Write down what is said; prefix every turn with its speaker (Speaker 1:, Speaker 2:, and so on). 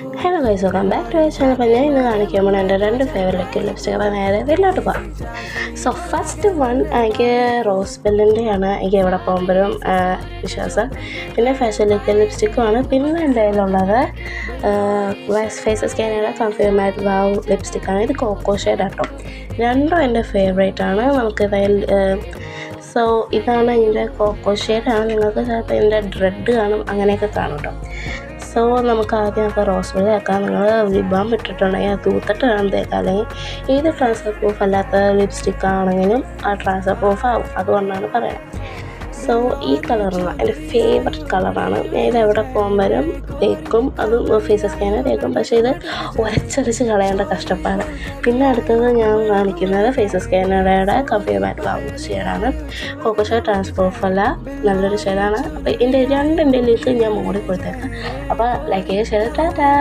Speaker 1: Hello guys, welcome back to our channel. അപ്പോൾ ഞാൻ ഇന്ന് കാണിക്കാൻ പോകുന്നത് എൻ്റെ രണ്ട് ഫേവറേറ്റ് ലിപ്സ്റ്റിക്. അപ്പോൾ നേരെ വീട്ടിലോട്ട് പോകാം. സോ ഫസ്റ്റ് വൺ എനിക്ക് റോസ് ബെല്ലിൻ്റെയാണ് എനിക്ക് എവിടെ പോകുമ്പോഴും വിശ്വാസം. പിന്നെ ഫാഷൻ ലിപ്സ്റ്റിക്കുമാണ്. പിന്നെ എൻ്റെ കയ്യിലുള്ളത് ഫേസസ് കാനയുടെ കൺഫേം മാറ്റ് വാവ് ലിപ്സ്റ്റിക്കാണ്. ഇത് കോക്കോ ഷെയ്ഡ് ആട്ടോ. രണ്ടും എൻ്റെ ഫേവറേറ്റ് ആണ്. നമുക്ക് സോ ഇതാണ് ഇതിൻ്റെ കോക്കോ ഷെയ്ഡാണ്. നിങ്ങൾക്ക് ചിലപ്പോൾ ഇതിൻ്റെ ഡ്രെഡ് കാണും, അങ്ങനെയൊക്കെ കാണും കേട്ടോ. സോ നമുക്ക് ആദ്യമൊക്കെ റോസ് ബെല്ല് തേക്കാം. നിങ്ങൾ ലിപ് ബാം ഇട്ടിട്ടുണ്ടെങ്കിൽ അത് തൂത്തിട്ട് വേണം തേക്കാം. അല്ലെങ്കിൽ ഏത് ട്രാൻസ്ഫർ പ്രൂഫ് അല്ലാത്ത ലിപ്സ്റ്റിക്ക് ആണെങ്കിലും ആ ട്രാൻസ്ഫർ പ്രൂഫ് ആവും. അതുകൊണ്ടാണ് പറയുന്നത്. സോ ഈ കളറാണ് എൻ്റെ ഫേവററ്റ് കളറാണ്. ഞാൻ ഇത് എവിടെ പോകുമ്പോഴും തേക്കും. അതും ഫേസസ് സ്കാനർ തേക്കും. പക്ഷേ ഇത് ഉരച്ചരച്ച് കളയേണ്ട കഷ്ടപ്പാട്. പിന്നെ അടുത്തത് ഞാൻ കാണിക്കുന്നത് ഫേസസ് സ്കാനറുടെ കഫേ മാറ്റ് വാവ് ഷെയ്ഡാണ്. കോക്കോ ഷെയ്ഡ് ട്രാൻസ്പ്രൂഫ് അല്ല, നല്ലൊരു ഷെയ്ഡാണ്. അപ്പോൾ ഇതിൻ്റെ രണ്ടിൻ്റെ ലിങ്ക് ഞാൻ മോഡിൽ കൊടുത്തേക്കാം. അപ്പോൾ ലൈക്ക് ചെയ്യുക, ഷെയർ, ടാറ്റാ.